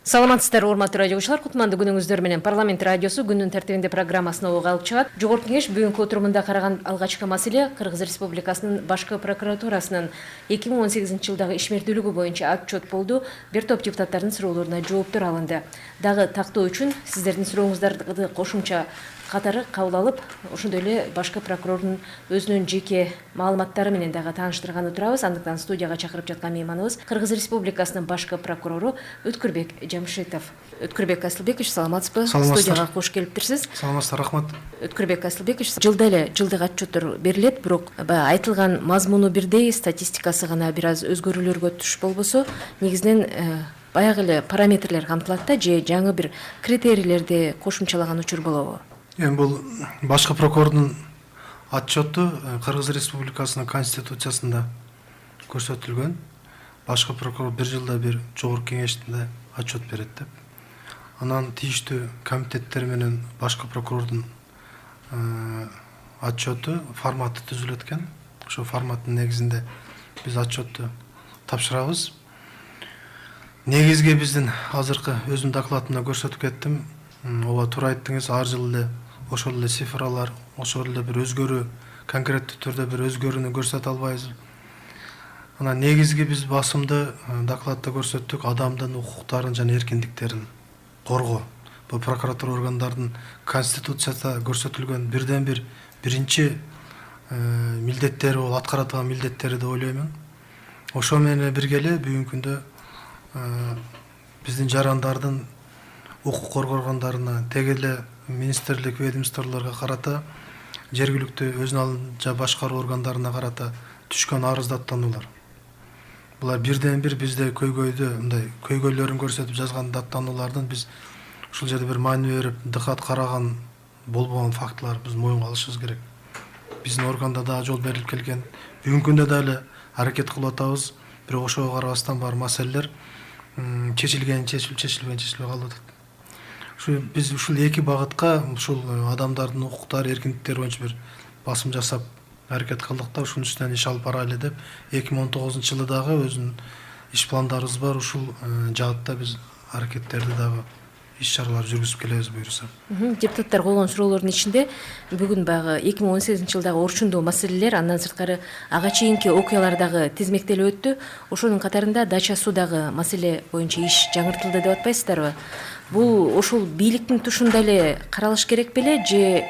Саламатсыздар, урматтуу радиогучулар. Кутмандуу күнүңүздөр менен Парламент радиосу күндүн тартибинде программасын обого алып чыгат. Жогорку кеңеш бүгүнкү отурумунда караган алгачкы маселе Кыргыз Республикасынын башкы прокуратурасынын 2018 жылдагы ишмердүүлүгү боюнча отчет болду. Бир топ депутаттардын суроолоруна жооптор алынды. Дагы тактоо үчүн сиздердин сурооңуздарды кошумча катары кабыл алып, ошондой эле башкы прокурордун өзүнүн жеке маалыматтары менен дагы тааныштырганы турабыз. Андыктан студияга чакырып жаткан мейманыбыз Кыргыз Республикасынын башкы прокурору Өткүрбек Жамшитов. Өткүрбек Асылбекович, саламатсызбы? Студияга кош келиптирсиз. Саламатсыздар, рахмат. Өткүрбек Асылбекович, жылда эле жылдык отчеттор берилет, бирок баягы айтылган мазмуну бирдей, статистикасы гана бир аз өзгөрүүлөргө туш болбосо, негизинен баягы эле параметрлер камтылат да, же жаңы бир критерийлерди кошумчалаган учур болобу? Эми бул башкы прокурордун отчету Кыргыз Республикасынын конституциясында көрсөтүлгөн. Башкы прокурор бир жылда бир жогорку кеңеште отчет берет деп. Анан тийиштүү комитеттер менен башкы прокурордун отчету форматы түзүлөт экен. Ошо форматтын негизинде биз отчетту тапшырабыз. Негизги биздин азыркы өзүмдүн докладымда көрсөтүп кеттим. Ооба, туура айттыңыз, ар жылы эле ошол эле цифралар, ошол эле бир өзгөрүү, конкреттүү түрдө бир өзгөрүүнү көрсөтө албайбыз. Анан негизги биз басымды докладда көрсөттүк, адамдын укуктарын жана эркиндиктерин коргоо. Бул прокуратура органдардын конституцияда көрсөтүлгөн бирден бир биринчи милдеттери, бул аткарат милдеттери деп ойлоймун. Ошо менен бирге эле бүгүнкү күндө биздин жарандардын укук коргоо органдарына, теги эле министрлик, ведомстволорго карата, жергиликтүү өзүн алынча башкаруу органдарына карата түшкөн арыз даттануулар. Булар бирден бир бизде көйгөйдү, мындай көйгөйлөрүн көрсөтүп жазган даттануулардын биз ушул жерде бир маани берип, дыкат караган болбогон фактылар биз моюнга алышыбыз керек. Биздин органда дагы жол берилип келген, бүгүнкү күндө дагы аракет кылып атабыз, бирок ошого карабастан бар маселелер чечилбей калып атат. Биз ушул эки багытка, ушул адамдардын укуктары, эркиндиктери боюнча бир басым жасап аракет кылдык да, ушунун үстүнөн иш алып барайлы деп 2019 жылы дагы өзүнүн иш пландарыбыз бар. Ушул жаатта биз аракеттерди дагы иш чаралар жүргүзүп келебиз буюрса. Депутаттар койгон суроолордун ичинде бүгүн баягы 2018 жылдагы орчундуу маселелер, андан сырткары ага чейинки окуялар дагы тизмектелип өттү. Ошонун катарында дача суудагы маселе боюнча иш жаңыртылды деп атпайсыздарбы? Бул ошол бийликтин тушунда эле каралыш керек беле, же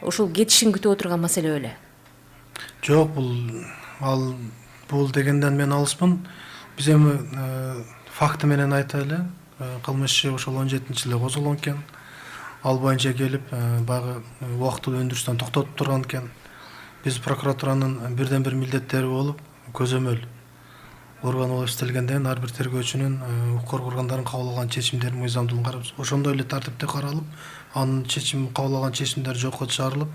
ошол кетишин күтүп отурган маселе беле? Жок, бул дегенден мен алыспын. Биз эми факты менен айтайлы. Кылмыш иши ошол 17-жылы козголгон экен. Ал боюнча келип, баягы убактылуу өндүрүштөн токтотуп турган экен. Биз прокуратуранын бирден бир милдеттери болуп, көзөмөл орган болуп иштелгенден ар бир тергөөчүнүн укук коргоо органдарын кабыл алган чечимдерин мыйзамдуулугун карап, ошондой эле тартипте каралып, анын чечим кабыл алган чечимдери жокко чыгарылып,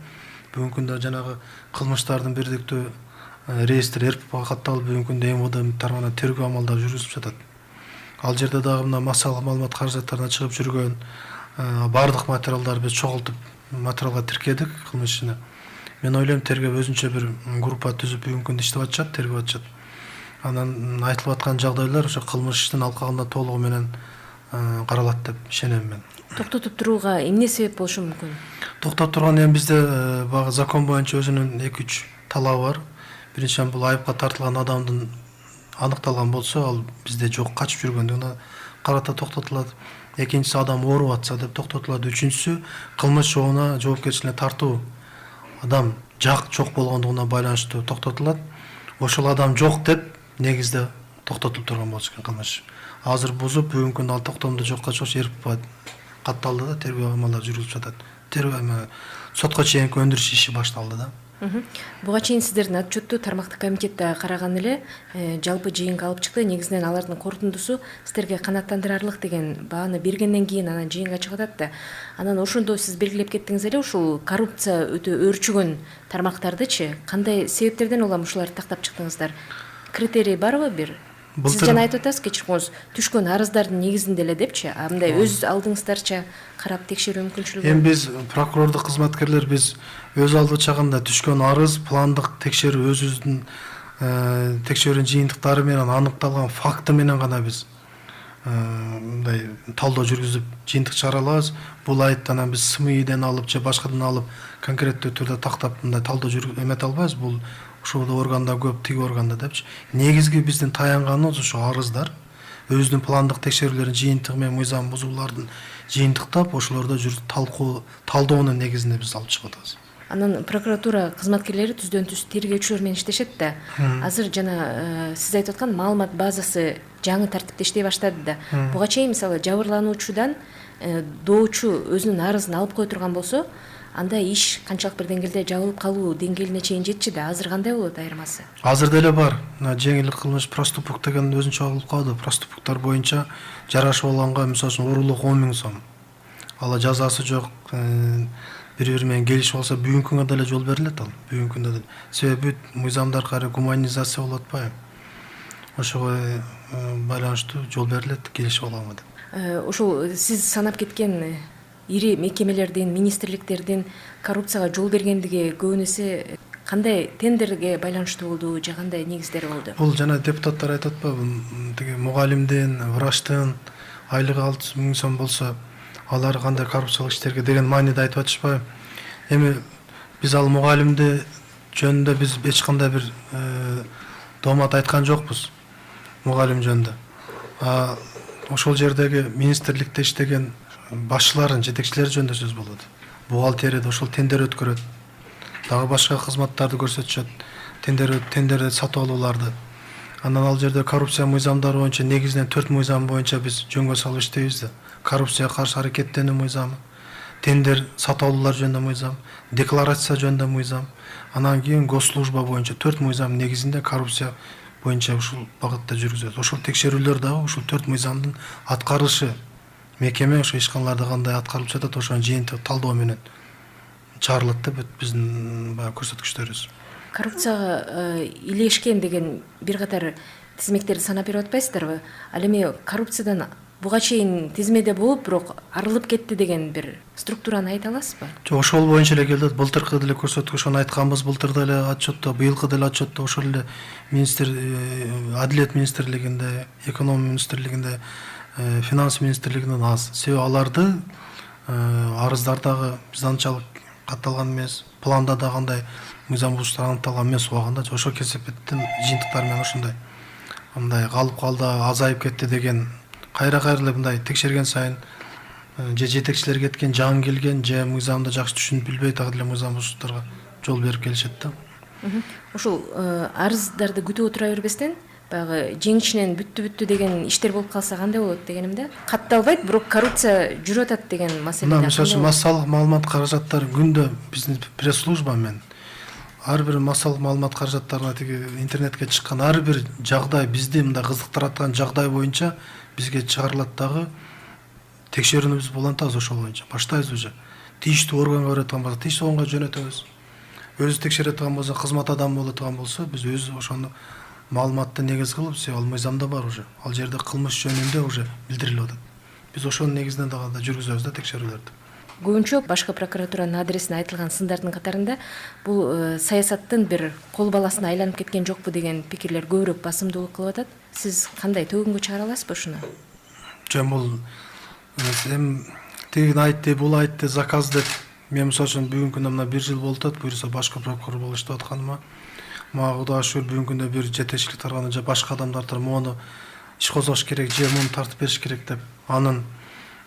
бүгүнкү күндө жанагы кылмыштардын бирдиктүү реестри РПКга катталып, бүгүнкү күндө МВД тарабынан тергөө амалдары жүргүзүлүп жатат. Ал жерде дагы мына массалык маалымат каражаттарына чыгып жүргөн бардык материалдарды биз чогултуп материалга тиркедик кылмыш ишине. Мен ойлойм, тергөө өзүнчө бир группа түзүп бүгүнкү күндө иштеп атышат, тергөө атышат. Анан айтылып аткан жагдайлар ошо кылмыш иштин алкагында толугу менен каралат деп ишенем мен. Токтотуп турууга эмне себеп болушу мүмкүн? Токтоп турган эми бизде баягы закон боюнча өзүнүн 2-3 талабы бар. Биринчиден, бул айыпка тартылган адамдын аныкталган болсо, ал бизде жок, качып жүргөндүгүнө карата токтотулат. Экинчиси, адам ооруп атса деп токтотулат. Үчүнчүсү, кылмыш жообуна жоопкерчиликке тартуу адам жок болгондугуна байланыштуу токтотулат. Ошол адам жок деп негизде токтотулуп турган болчу экен кылмыш. Азыр бузуп, бүгүнкү күндө ал токтомду жокко чыгыш РПК катталды да, тергөө амалдары жүргүзүлүп жатат. Тергөө сотко чейинки өндүрүш иши башталды да. Буга чейин сиздердин отчетту тармактык комитет да караган эле, жалпы жыйынга алып чыкты. Негизинен алардын корутундусу сиздерге канааттандырарлык деген бааны бергенден кийин анан жыйынга чыгып атат да. Анан ошондо сиз белгилеп кеттиңиз эле, ушул коррупция өтө өөрчүгөн тармактардычы кандай себептерден улам ушуларды тактап чыктыңыздар? Критерий барбы бир? Сиз жана айтып атасыз, кечиркоңуз, түшкөн арыздардын негизинде эле депчи, мындай өз алдыңыздарча карап текшерүү мүмкүнчүлүгү? Эми биз прокурордук кызматкерлер биз өз алдычагында түшкөн арыз, пландык текшерүү, өзүбүздүн текшерүүнүн жыйынтыктары менен аныкталган факты менен гана биз мындай талдоо жүргүзүп жыйынтык чыгара алабыз. Бул айт анан биз СМИден алып же башкадан алып конкреттүү түрдө тактап мындай талдоо эмете албайбыз. Бул ушул органда көп, тиги органда депчи. Негизги биздин таянганыбыз ушу арыздар. Өзүнүн пландык текшерүүлөрүнүн жыйынтыгы менен мыйзам бузуулардын жыйынтыктап ошолордо талдоонун негизинде биз алып чыгып атабыз. Анан прокуратура кызматкерлери түздөн түз тергөөчүлөр менен иштешет да. Азыр жана сиз айтып аткан маалымат базасы жаңы тартипте иштей баштады да. Буга чейин мисалы жабырлануучудан доочу өзүнүн арызын алып кое турган болсо, анда иш канчалык бир деңгээлде жабылып калуу деңгээлине чейин жетчү да. Азыр кандай болот айырмасы? Азыр деле бар. Жеңил кылмыш проступок деген өзүнчө болуп калды. Проступоктор боюнча жарашып алганга мисалы үчүн уруулук 10 000 сом. Ала жазасы жок. Бири-бири менен келишип алса бүгүнкү күнгө деле жол берилет ал. Бүгүнкү күндө деле. Себеби мыйзамдар кайра гуманизация болуп атпайбы? Ошого байланыштуу жол берилет келишип алганга деп. Ушул сиз санап кеткен ири мекемелердин, министрликтердин коррупцияга жол бергендиги көбүнесе кандай тендерге байланыштуу болду же кандай негиздери болду? Бул жана депутаттар айтып атпайбы? Тиги мугалимдин, врачтын айлыгы 600 000 сом болсо, алар кандай коррупциялык иштерге деген мааниде айтып атышпайбы? Эми биз ал мугалимди жөнүндө биз эч кандай бир доомат айткан жокпуз. Мугалим жөнүндө. Ошол жердеги министрликте иштеген башчыларын, жетекчилери жөнүндө сөз болот. Бухгалтерияда ошол тендер өткөрөт. Дагы башка кызматтарды көрсөтүшөт. Тендерде сатып алууларды. Андан ал жерде коррупция мыйзамдары боюнча негизинен 4 мыйзам боюнча биз жөнгө салып иштейбиз да. Коррупцияга каршы аракеттенүү мыйзамы, тендер сатып алуулар жөнүндө мыйзам, декларация жөнүндө мыйзам, анан кийин госслужба боюнча 4 мыйзам негизинде коррупция боюнча ушул багытта жүргүзөт. Ошол текшерүүлөр дагы ушул 4 мыйзамдын аткарышы мекеме ошо ишканаларда кандай аткарылып жатат, ошонун жыйынтык талдоо менен чыгарылат деп биздин баягы көрсөткүчтөрүбүз. Коррупцияга илешкен деген бир катар тизмектерди санап берип атпайсыздарбы? Ал эми коррупциядан буга чейин тизмеде болуп, бирок арылып кетти деген бир структураны айта аласызбы? Жок, ошол боюнча эле келет. Былтыркы деле көрсөткүч ошону айтканбыз. Былтыр деле отчетто, быйылкы деле отчетто ошол эле Адилет министрлигинде, экономия министрлигинде, финанс министрлигинен аз. Себеби аларды арыздардагы биз анчалык катталган эмес, планда да кандай мыйзам бузуштар аныкталган эмес убагында ошол кесепеттин жыйынтыктары менен ошондой мындай калып калды, азайып кетти деген кайра эле мындай текшерген сайын же жетекчилер кеткен, жаңы келген, же мыйзамды жакшы түшүнүп билбей так деле мыйзам бузуштарга жол берип келишет да. Ушул арыздарды күтүп отура бербестен баягы жеңишинен бүттү деген иштер болуп калса кандай болот дегенимде? Катталбайт, бирок коррупция жүрүп атат деген маселе. Мисалы үчүн массалык маалымат каражаттары күндө биздин пресс-служба мен ар бир массалык маалымат каражаттарына тиги интернетке чыккан ар бир жагдай, бизди мындай кызыктырат жагдай боюнча бизге чыгарылат дагы текшерүүнү биз улантабыз ошол боюнча. Баштайбыз уже. Тийиштүү органга бере турган болсо, тийиштүү органга жөнөтөбүз. Өзү текшере турган болсо, кызмат адамы боло турган болсо, биз өзү ошону маалыматты негиз кылып, ал мыйзамда бар уже. Ал жерде кылмыш жөнүндө уже билдирилип атат. Биз ошонун негизинде дагы жүргүзөбүз да текшерүүлөрдү. Көбүнчө башкы прокуратуранын адресине айтылган сындардын катарында бул саясаттын бир кол баласына айланып кеткен жокпу деген пикирлер көбүрөөк басымдуулук кылып атат. Сиз кандай төгүнгө чыгара аласызбы ушуну? Жөн бул эми тигин айтты, бул айтты, заказ деп мен мисалы үчүн бүгүнкү күндө мына 1 жыл болуп атат, буюрса башкы прокурор болуп иштеп атканыма. Мага Кудайга шүгүр бүгүнкү күндө бир жетекчилик тарабынан же башка адамдар мону иш козгош керек, же муну тартып бериш керек деп анын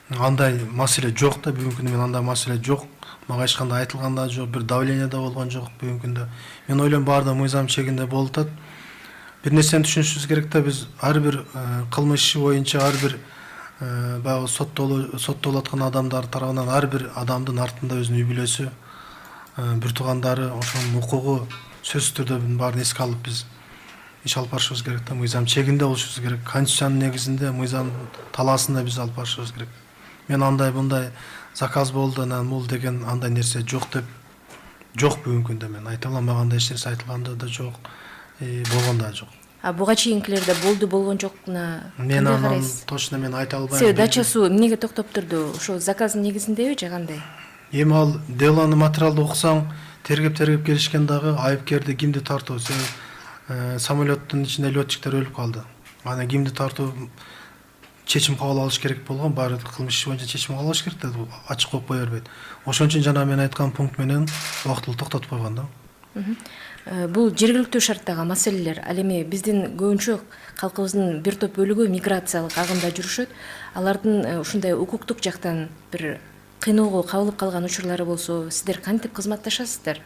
андай маселе жок да, бүгүнкү күндө мен андай маселе жок. Мага эч кандай айтылган да жок, бир давление да болгон жок бүгүнкү күндө. Мен ойлойм баардыгы мыйзам чегинде болуп атат. Бир нерсени түшүнүшүбүз керек да, биз ар бир кылмыш иши боюнча ар бир баягы соттолуп аткан адамдар тарабынан ар бир адамдын артында өзүнүн үй бүлөсү, бир туугандары, ошонун укугу сөзсүз түрдө баарын эске алып биз иш алып барышыбыз керек да, мыйзам чегинде болушубуз керек. Конституциянын негизинде, мыйзам талаасында биз алып барышыбыз керек. Мен андай мындай заказ болду, анан бул деген андай нерсе жок деп жок бүгүнкү күндө мен айта алам. Мага андай эч нерсе айтылган да жок, болгон да жок. Буга чейинкилерде болду болгон жокуна мен анан точно мен айта албайм. Себеби дача суу эмнеге токтоп турду? Ошо заказдын негизиндеби же кандай? Эми ал делону материалды окусаң, тергеп келишкен дагы айыпкерди кимди тартуу. Самолеттун ичинде летчиктер өлүп калды. Анан кимди тартуу чечим кабыл алыш керек болгон, баары кылмыш иши боюнча чечим кабыл алыш керек да, ачык коюп кое бербейт. Ошон үчүн жана мен айткан пункт менен убактылуу токтотуп койгон да. Бул жергиликтүү шарттагы маселелер, ал эми биздин көбүнчө калкыбыздын бир топ бөлүгү миграциялык агымда жүрүшөт. Алардын ушундай укуктук жактан бир кыйноого кабылып калган учурлары болсо, сиздер кантип кызматташасыздар?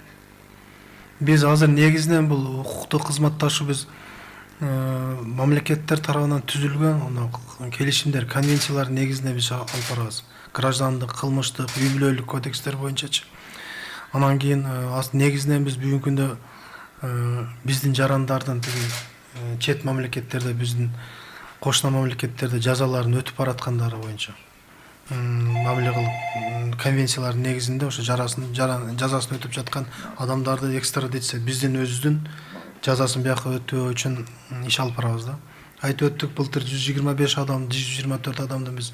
Биз азыр негизинен бул укуктук кызматташуу биз мамлекеттер тарабынан түзүлгөн келишимдер, конвенциялар негизинде биз алып барабыз. Граждандык, кылмыштык, үй бүлөлүк кодекстер боюнчачы. Анан кийин негизинен биз бүгүнкү күндө биздин жарандардын тиги чет мамлекеттерде, биздин кошуна мамлекеттерде жазаларын өтүп бараткандары боюнча мамиле кылып конвенциялардын негизинде ошо жазасын өтүп жаткан адамдарды экстрадиция, биздин өзүбүздүн жазасын бияка өтөө үчүн иш алып барабыз да. Айтып өттүк, былтыр 125 адам, 124 адамды биз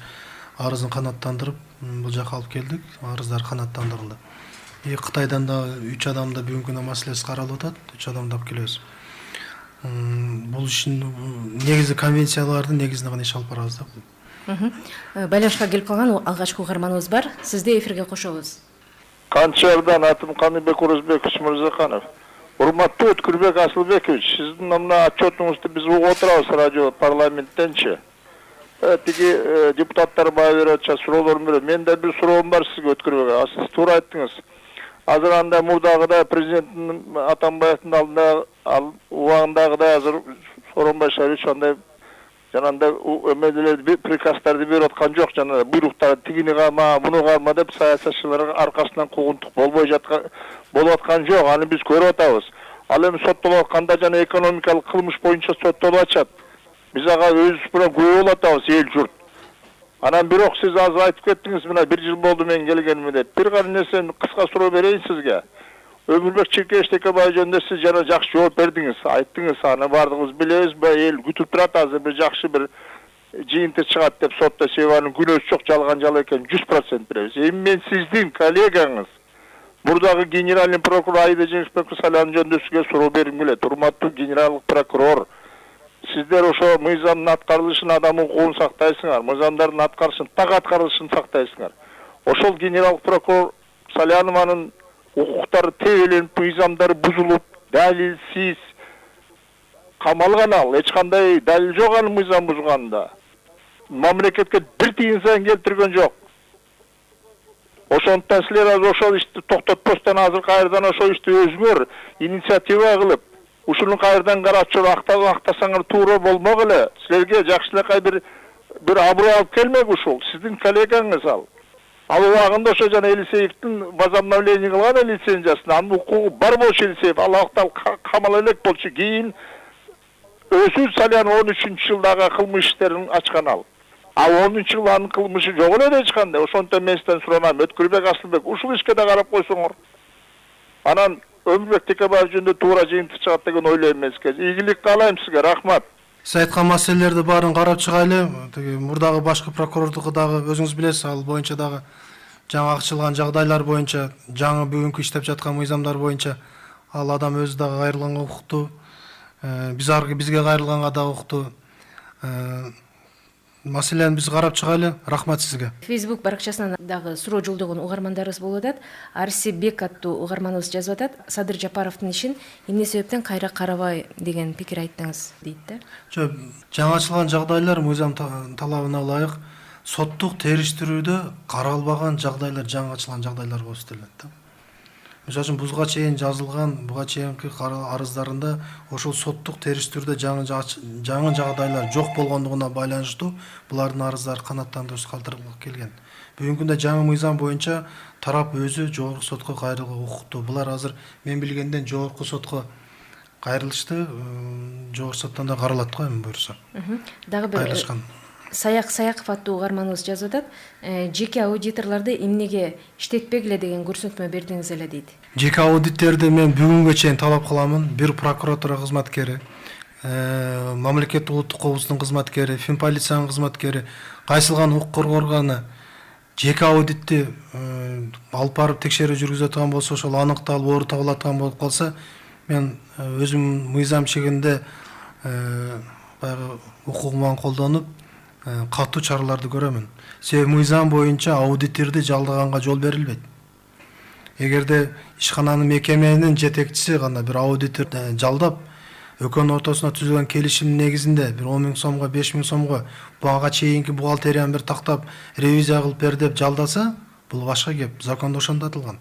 арызын канааттандырып бул жака алып келдик. Арыздар канааттандырылды. Кытайдан да 3 адамда бүгүнкү күндө маселеси каралып атат. 3 адамды алып келебиз. Бул ишин негизи конвенциялардын негизинде гана иш алып барабыз да. Байланышка келип калган алгачкы угарманыбыз бар. Сизди эфирге кошобуз. Канчардан атым Каныбек Орозбекович Мырзаханов. Урматтуу Өткүрбек Асылбекович, сиздин мына отчетуңузду биз угуп отурабыз радио парламенттенчи. Тиги депутаттар баа берип атышат, суроолорун берет. Менде бир суроом бар сизге, Өткүрбек. Сиз туура айттыңыз. Азыр анда мурдагыдай президенттин Атамбаевдин алдында убагындагыдай азыр Сооронбай Шарипович андай жанагындай эмелерди, приказдарды берип аткан жок, жана буйруктар тигини калма, муну калма деп саясатчылар аркасынан куугунтук болбой болуп аткан жок. Аны биз көрүп атабыз. Ал эми соттолуп атканда жана экономикалык кылмыш боюнча соттолуп атышат. Биз ага өзүбүз менен күбө болуп атабыз, эл журт. Анан бирок сиз азыр айтып кеттиңиз, мына 1 жыл болду мен келгениме деп. Бир гана нерсени кыска суроо берейин сизге. Өмүрбек Чиркеш Текебаев жөнүндө сиз жана жакшы жооп бердиңиз, айттыңыз, аны бардыгыбыз билебиз, эл күтүп турат, азыр бир жакшы бир жыйынтык чыгат деп сотто себебинин күнөөсү жок, жалган жала экен 100% беребиз. Эми мен сиздин коллегаңыз, мурдагы генеральный прокурор Аида Жеңишбекова Салянова жөнүндө сизге суроо бергим келет. Урматтуу генералдык прокурор, сиздер ошо мыйзамдын аткарылышын, адам укугун сактайсыңар, мыйзамдардын аткарылышын, так аткарылышын сактайсыңар. Ошол генералдык прокурор Салянованын укуктары тебеленип, мыйзамдары бузулуп, далилсиз камалган, ал эч кандай далил жок анын мыйзам бузганында. Мамлекетке бир тиын сайын келтирген жок. Ошондуктан силер азыр ошол ишти токтотпостон азыр кайрадан ошол ишти өзүңөр инициатива кылып, ушуну кайрадан карап чыгып актасаңар туура болмок эле. Силерге жакшылыкка бир аброй алып келмек ушул. Сиздин коллегаңыз ал. Ал убагында ошо жана Елисеевдин возобновление кылган лицензиясын, анын укугу бар болчу Елисеев, ал актал камала элек болчу. Кийин өзү Салян 13-жылдагы кылмыш иштерин ачкан ал. А 10-жылы анын кылмышы жок эле эч кандай. Ошондон мен сизден суранам, Өткүрбек Асылбек, ушул ишке да карап койсоңор. Анан Өмүрбек Текебаев жөнүндө туура жыйынтык чыгат деген ойлойм мен сизге. Ийгилик каалайм сизге, рахмат. Сиз айткан маселелерди баарын карап чыгайлы. Тиги мурдагы башкы прокурордугу дагы өзүңүз билесиз, ал боюнча дагы жаңы ачылган жагдайлар боюнча, жаңы бүгүнкү иштеп жаткан мыйзамдар боюнча ал адам өзү дагы кайрылганга укуктуу. Бизге кайрылганга дагы укуктуу. Маселени биз карап чыгайлы. Рахмат сизге. Facebook баракчасынан дагы суроо жолдогон угармандарыбыз болуп атат. Арсибек аттуу угарманыбыз жазып атат. Садыр Жапаровдун ишин эмне себептен кайра карабай деген пикир айттыңыз дейт да. Жок, жаңы ачылган жагдайлар мыйзам талабына ылайык соттук териштирүүдө каралбаган жагдайлар, жаңы ачылган жагдайлар болуп эстелет да. Мисалы үчүн бузга чейин жазылган, буга чейинки арыздарында ошол соттук териштирүүдө жаңы жагдайлар жок болгондугуна байланыштуу булардын арыздары канааттандыруусуз калтырылып келген. Бүгүнкү күндө жаңы мыйзам боюнча тарап өзү жогорку сотко кайрылууга укуктуу. Булар азыр мен билгенден жогорку сотко кайрылышты, жогорку соттон да каралат го эми буюрса. Дагы бир Саяков аттуу угарманыбыз жазып атат. Жеке аудиторлорду эмнеге иштетпегиле деген көрсөтмө бердиңиз эле дейт. Жеке аудиттерди мен бүгүнгө чейин талап кыламын. Бир прокуратура кызматкери, мамлекеттик улуттук коопсуздуктун кызматкери, Финполициянын кызматкери, кайсылган укук коргоо органы жеке аудитти алып барып текшерүү жүргүзүп аткан болсо, ошол аныкталып, оору табылаткан болуп калса, мен өзүм мыйзам чегинде баягы укугуман колдонуп катуу чараларды көрөмүн. Себеби мыйзам боюнча аудиторду жалдаганга жол берилбейт. Эгерде ишкананын мекеменин жетекчиси гана бир аудитор жалдап, экөөнүн ортосуна түзүлгөн келишимдин негизинде бир 10 000 сомго, 5 000 сомго буга чейинки бухгалтерияны бир тактап ревизия кылып бер деп жалдаса, бул башка кеп, закондо ошондо атылган.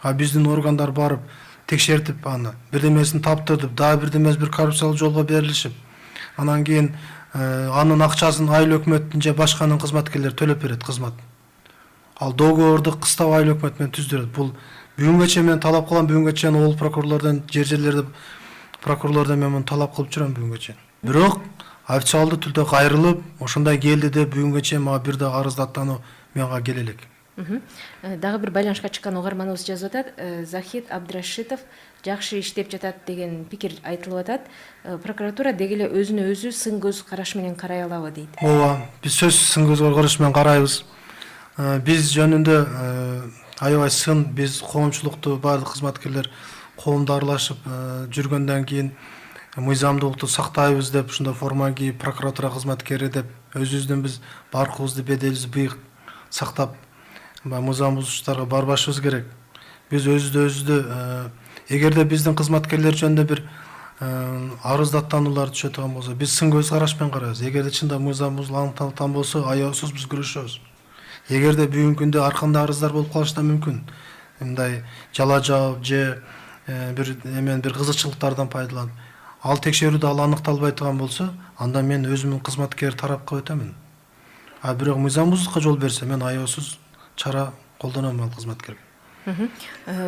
А биздин органдар барып текшертип аны, бирдемесин таптырдып, дагы бирдемеси бир коррупциялык жолго берилишип, анан кийин анын акчасын айыл өкмөттүн же башканын кызматкерлери төлөп берет кызмат. Ал договорду кыстап айыл өкмөт менен түздүрөт. Бул бүгүнгөчө мен талап кылган, бүгүнгөчө обол прокурорлордон, жерлерде прокурорлордон мен муну талап кылып жүрөм бүгүнгөчө. Бирок официалдуу түрдө кайрылып, ошондой келди деп бүгүнгөчө мага бир да арыздаттануу менга келе элек. Дагы бир байланышка чыккан угарманыбыз жазып атат, Захид Абдрашитов жакшы иштеп жатат деген пикир айтылып атат. Прокуратура деги эле өзүнө өзү сын көз караш менен карай алабы дейт. Ооба, биз сөзсүз сын көз караш менен карайбыз. Биз жөнүндө аябай сын, биз коомчулукту баардык кызматкерлер коомдо аралашып жүргөндөн кийин мыйзамдуулукту сактайбыз деп ушундай форма кийип, прокуратура кызматкери деп өзүбүздүн биз баркыбызды, беделибизди быйык сактап мыйзам бузуштарга барбашыбыз керек. Биз өзүбүздү эгерде биздин кызматкерлер жөнүндө бир арыздаттануулар түшө турган болсо, биз сын көз караш менен карайбыз. Эгерде чында мыйзам бузулган болсо, аябсыз биз күрөшөбүз. Эгерде бүгүнкү күндө ар кандай арыздар болуп калышы да мүмкүн. Мындай жала жаап же бир кызыкчылыктардан пайдаланып, ал текшерүүдө ал аныкталбай турган болсо, анда мен өзүмдүн кызматкер тарапка өтөмүн. А бирок мыйзам бузуулукка жол берсе, мен аябсыз чара колдоном ал кызматкерге.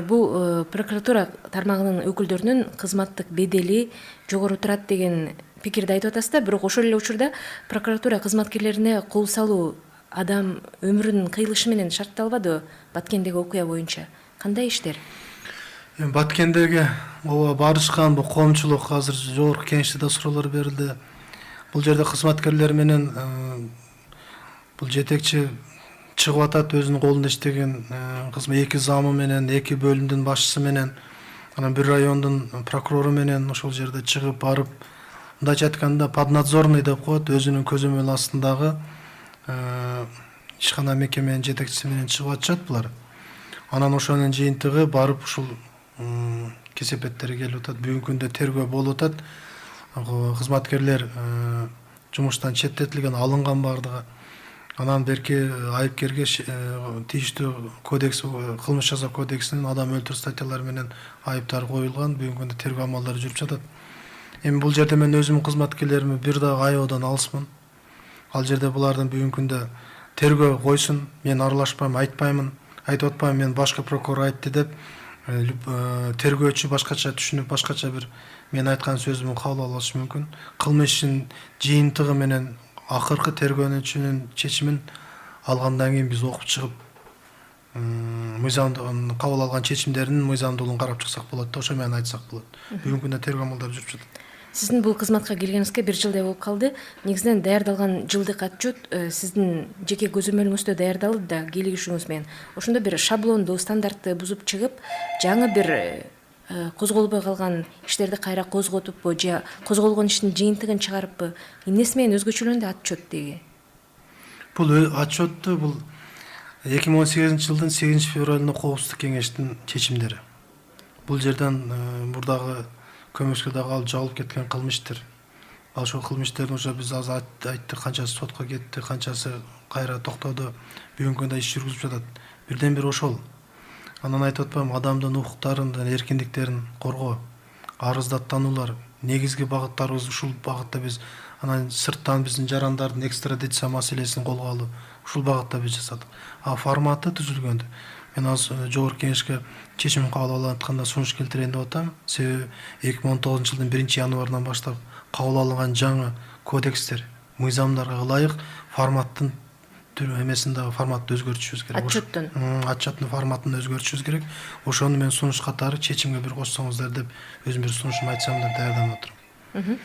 Бул прокуратура тармагынын өкүлдөрүнүн кызматтык бедели жогору турат деген пикирди айтып атасыз да, бирок ошол эле учурда прокуратура кызматкерлерине кол салуу адам өмүрүнүн кыйылышы менен шартталбады Баткендеги окуя боюнча. Кандай иштер? Баткендеге ооба барышкан, бул коомчулук азыр жогорку кеңеште да суроолор берилди. Бул жерде кызматкерлер менен бул жетекчи чыгып атат, өзүнүн колунда иштеген эки замы менен, эки бөлүмдүн башчысы менен, анан бир райондун прокурору менен ошол жерде чыгып барып, мындайча айтканда поднадзорный деп коет, өзүнүн көзөмөл астындагы ишкана мекеменин жетекчиси менен чыгып атышат булар. Анан ошонун жыйынтыгы барып ушул кесепеттери келип атат. Бүгүнкү күндө тергөө болуп атат. Кызматкерлер жумуштан четтетилген, алынган бардыгы. Анан берки айыпкерге тийиштүү кодекс, кылмыш жаза кодексинин адам өлтүрүү статьялары менен айыптар коюлган. Бүгүнкү күндө тергөө амалдары жүрүп жатат. Эми бул жерде мен өзүмдүн кызматкерлеримди бир дагы аябадан алысмын. Ал жерде булардын бүгүнкү күндө тергөө койсун, мен аралашпайм, айтпаймын, айтып атпайм, мен башкы прокурор айтты деп тергөөчү башкача түшүнүп, башкача бир мен айткан сөзүмдү кабыл алышы мүмкүн. Кылмыштын жыйынтыгы менен акыркы тергөөнчүнүн чечимин алгандан кийин биз окуп чыгып, мыйзамдуу кабыл алган чечимдеринин мыйзамдуулугун карап чыксак болот да, ошо менен айтсак болот. Бүгүнкү күндө тергөө амалдары жүрүп жатат. Сиздин бул кызматка келгениңизге 1 жылдай болуп калды. Негизинен даярдалган жылдык отчет сиздин жеке көзөмөлүңүздө даярдалды да келишүүңүз менен. Ошондо бир шаблондуу стандартты бузуп чыгып, жаңы бир козголбой калган иштерди кайра козготуппу же козголгон иштин жыйынтыгын чыгарыппы? Эмнеси менен өзгөчөлөндү отчет деги? Бул отчетту бул 2018-жылдын 8-февралында Коопсуздук кеңештин чечимдери. Бул жерден мурдагы көмөкчү дагы алып жабылып кеткен кылмыштыр. Ал ошол кылмыштердин уже биз азыр айттык, канчасы сотко кетти, канчасы кайра токтоду, бүгүнкү күндө иш жүргүзүп жатат. Бирден бир ошол. Анан айтып атпайм, адамдын укуктарын, эркиндиктерин коргоо, арыздаттануулар, негизги багыттарыбыз ушул багытта биз анан сырттан биздин жарандардын экстрадиция маселесин колго алуу, ушул багытта биз жасадык. А форматы түзүлгөндө мен азыр жогорку кеңешке чечим кабыл алып атканда сунуш келтирейин деп атам. Себеби 2019-жылдын 1-январынан баштап кабыл алынган жаңы кодекстер, мыйзамдарга ылайык форматтын эмесин дагы форматты өзгөртүшүбүз керек. Отчеттун форматын өзгөртүшүбүз керек. Ошону мен сунуш катары чечимге бир кошсоңуздар деп өзүм бир сунушумду айтсам деп даярданып отурам.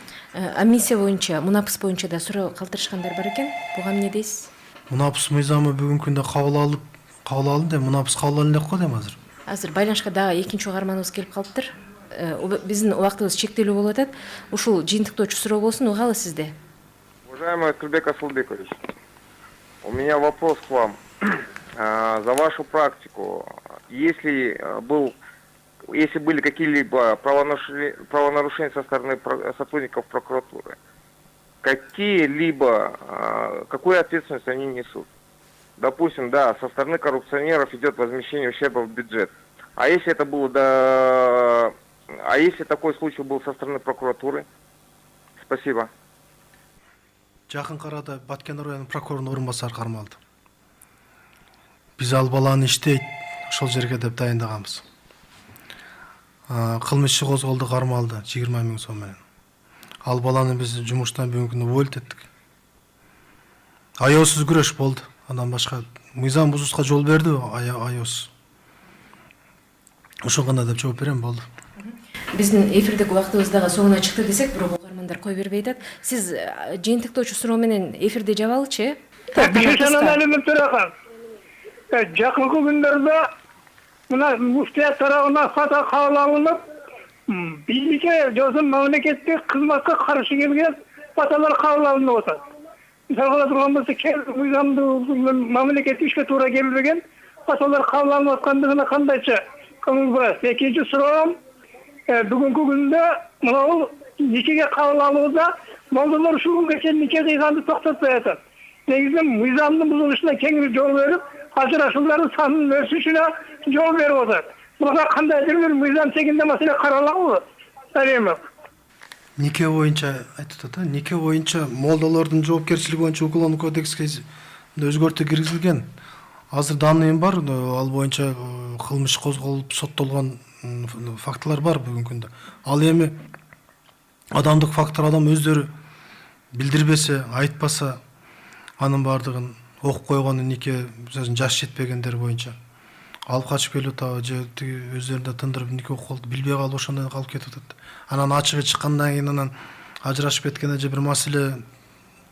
Амнистия боюнча, мунапыс боюнча да суроо калтырышкандар бар экен. Буга эмне дейсиз? Мунапыс мыйзамы бүгүнкү күндө кабыл алынды, мунапыс кабыл алынып элек го дейм азыр. Азыр байланышка дагы экинчи угарманыбыз келип калыптыр. Биздин убактыбыз чектелүү болуп атат. Ушул жыйынтыктоочу суроо болсун, угалы сизде. Уважаемый Өткүлбек Асылбекович, у меня вопрос к вам. За вашу практику, если были какие-либо правонарушения со стороны сотрудников прокуратуры, какую ответственность они несут? Допустим, да, со стороны коррупционеров идет возмещение ущерба в бюджет. А если такой случай был со стороны прокуратуры? Спасибо. Жакын арада Баткен районунун прокурорунун орун басары кармалды. Биз ал баланы иштейт, ошол жерге деп дайындаганбыз. Кылмыш иши козголду, кармалды 20 000 сом менен. Ал баланы биз жумуштан бүгүнкү күнү уволить эттик. Аеосуз күрөш болду. Андан башка мыйзам бузушка жол берди аеос. Ошо гана деп жооп берем, болду. Биздин эфирдеги убактыбыз дагы соңуна чыкты десек, бирок угармандар кой бербей атат. Сиз жыйынтыктоочу суроо менен эфирди жабалычы? Жакынкы күндөрдө мына муфтият тарабынан фата кабыл алынып, бийликке жосын мамлекеттик кызматка каршы келген фаталар кабыл алынып атат. Мисалга турган болсо, мыйзамдуу мамлекеттик ишке туура келбеген фаталар кабыл алынып аткандыгына кандайча көңүл бурат. Экинчи суроом, бүгүнкү күндө мына никеге кабыл алууда молдолор ушул күнгө чейин нике кыйганды токтотпой атат. Негизи мыйзамдын бузулушуна кеңири жол берип, ажырашуулардын санынын өсүшүнө жол берип атат. Мына кандайдыр бир мыйзам чегинде маселе каралабы? Салимов. Нике боюнча айтып атат, нике боюнча молдолордун жоопкерчилиги боюнча Уголовный кодекске өзгөртүү киргизилген. Азыр данныйым бар, ал боюнча кылмыш козголуп соттолгон фактылар бар бүгүнкү күндө. Ал эми адамдык фактор адам өздөрү билдирбесе, айтпаса, анын бардыгын окуп койгону нике жаш жетпегендер боюнча алып качып келип атабы же өздөрүндө тындырып нике окуп калды, билбей калып ошондой калып кетип атат. Анан ачыгы чыккандан кийин анан ажырашып кеткенде же бир маселе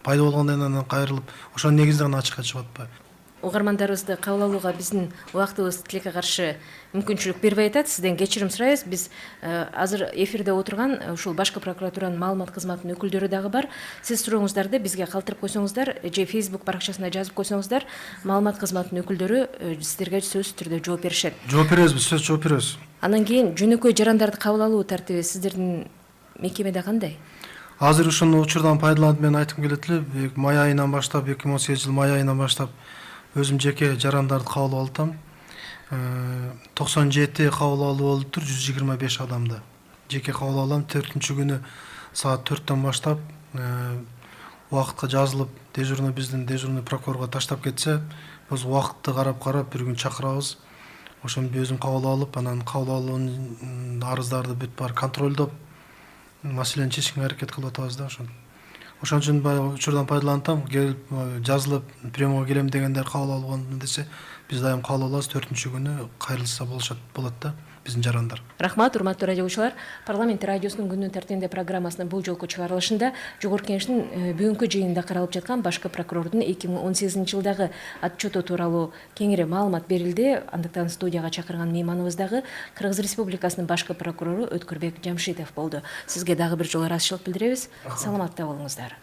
пайда болгондон кийин анан кайрылып, ошонун негизинде гана ачыкка чыгып атпайбы? Угармандарыбызды кабыл алууга биздин убактыбыз тилекке каршы мүмкүнчүлүк бербей атат. Сизден кечирим сурайбыз. Биз азыр эфирде отурган ушул башкы прокуратуранын маалымат кызматынын өкүлдөрү дагы бар. Сиз сурооңуздарды бизге калтырып койсоңуздар же Facebook баракчасына жазып койсоңуздар, маалымат кызматынын өкүлдөрү сиздерге сөзсүз түрдө жооп беришет. Жооп беребиз, сөз жооп беребиз. Андан кийин жөнөкөй жарандарды кабыл алуу тартиби сиздердин мекемеде кандай? Азыр ушуну учурдан пайдаланып мен айткым келет эле, май айынан баштап, 2018 жыл май айынан баштап өзүм жеке жарандарды кабыл алып атам. 97 кабыл алуу болуптур, 125 адамды. Жеке кабыл алам, 4-күнү күнү саат 4-төн баштап убакытка жазылып, дежурный биздин дежурный прокурорго таштап кетсе, биз убакытты карап бир күн чакырабыз. Ошону өзүм кабыл алып, анан кабыл алуунун арыздарды бүт бар контролдоп, маселени чечкенге аракет кылып атабыз да ошону. Ошон үчүн учурдан пайдалантам, келип жазылып премияга келем дегендер кабыл алган десе, биз дайым кабыл алабыз, 4-күнү күнү кайрылса болот да биздин жарандар. Рахмат, урматтуу радиочулар. Парламент радиосунун күндүн тартибинде программасынын бул жолку чыгарылышында Жогорку Кеңештин бүгүнкү жыйынында каралып жаткан башкы прокурордун 2018 жылдагы отчету тууралуу кеңири маалымат берилди. Андыктан студияга чакырган мейманыбыз дагы Кыргыз Республикасынын башкы прокурору Өткүрбек Жамшитов болду. Сизге дагы бир жолу ыраазычылык билдиребиз. Саламатта болуңуздар.